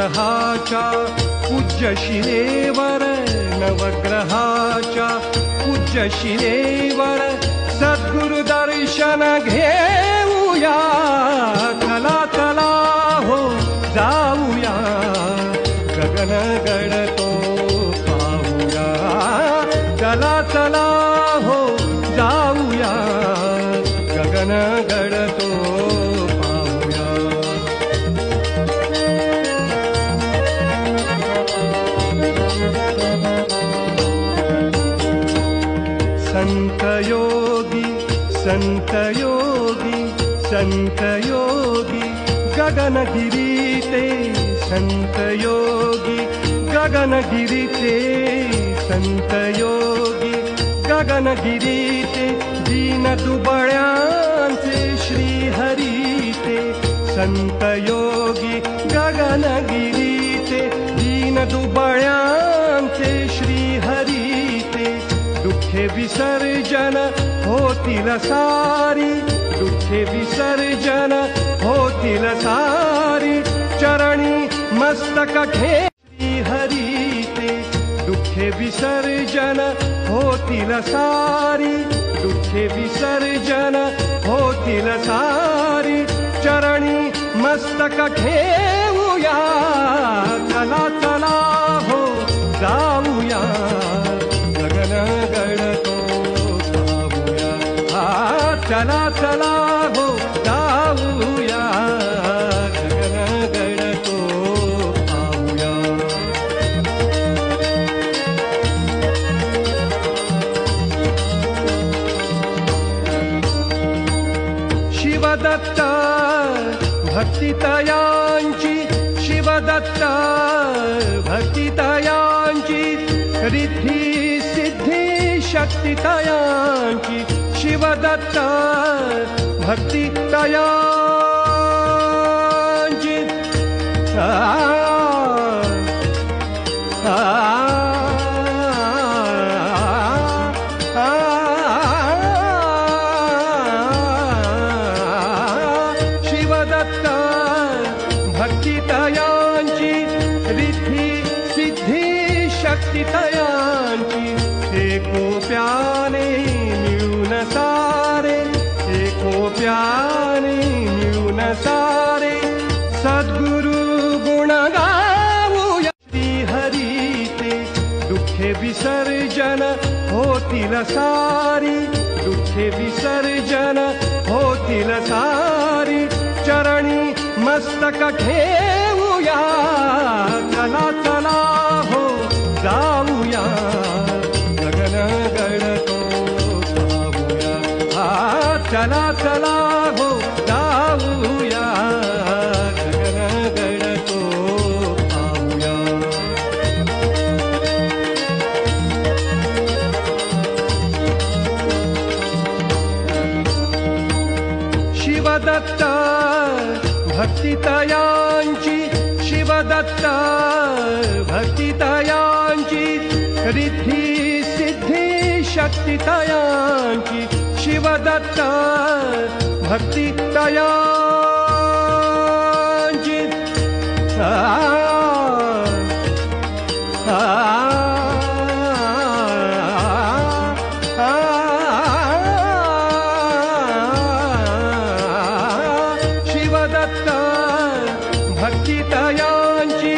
नवग्रहाच्या पूज्य शिलेवर नवग्रहाच्या पूज्य शिलेवर सद्गुरु दर्शन घेऊया चला चला हो जाऊया गगन गडतो पाहूया चला चला हो जाऊया गगन गडतो पाहूया संत योगी संत योगी संत योगी गगनगिरी ते संत योगी गगनगिरी ते संत योगी गगनगिरी ते दीन दुबळ्यांचे श्री हरी ते संत योगी गगनगिरी ते दीन दुबळ्यांचे श्री हरी ते दुःखे विसर्जन होतील सारी दुःखे विसर्जन होतील सारी चरणी मस्तक घे श्री हरी ते दुःखे विसर्जन होतील सारी दुःखे विसर्जन होतील सारी चरणी मस्तक घेऊया चला चला हो जाऊया गगन गडतो पाहूया चला चला हो जाऊया गगन गडतो पाहूया शिवदत्त भक्तितयांची शिवदत्त भक्तितयांची रिद्धी सिद्धी शक्तितयांची शिवदत्त भक्तितयांची शिवदत्त भक्तितयांची रिद्धी सिद्धी शक्तितयांची एकोप्याने मिळून सारे एकोप्याने मिळून सारे सद्गुरु गुण गाऊया श्री हरी ते दुःखे विसर्जन होतील सारी दुःखे विसर्जन होतील सारी चरणी मस्तक घेऊया चला चला हो जाऊया गगन गडतो पाहूया चला चला हो जाऊया गगन गडतो पाहूया शिवदत्त भक्तितयांची शिवदत्त भक्तितयांची रिद्धी सिद्धी शक्तितयांची शिवदत्त भक्तितयांची शिवदत्त भक्तितयांची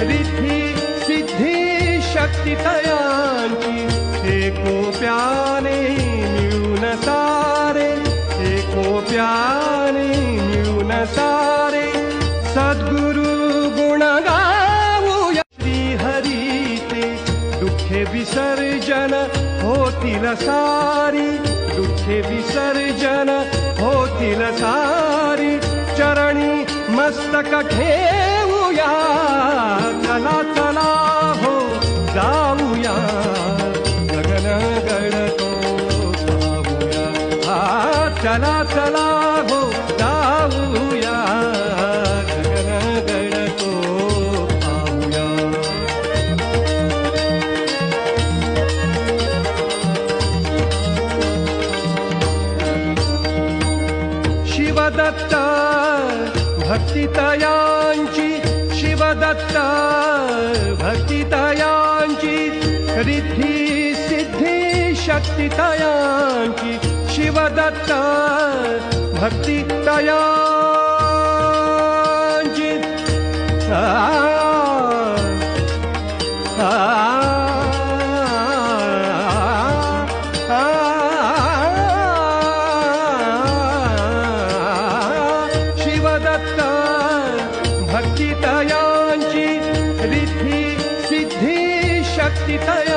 रिद्धी सिद्धी शक्तितयांची एकोप्याने मिळून सारे एकोप्याने मिळून सारे सद्गुरु गुण गाऊया श्री हरी ते दुःखे विसर्जन होतील सारी दुःखे विसर्जन होतील सारी चरणी मस्तक घेऊया चला चला हो जाऊया गगन गडतो पाहूया चला चला हो जाऊया गगन गडतो पाहूया शिवदत्त भक्तितयांची शिवदत्त भक्तितयांची रिद्धी सिद्धी शक्तितयांची शिवदत्त भक्तितयांची शिवदत्त भक्तितयांची रिद्धी सिद्धी शक्तितया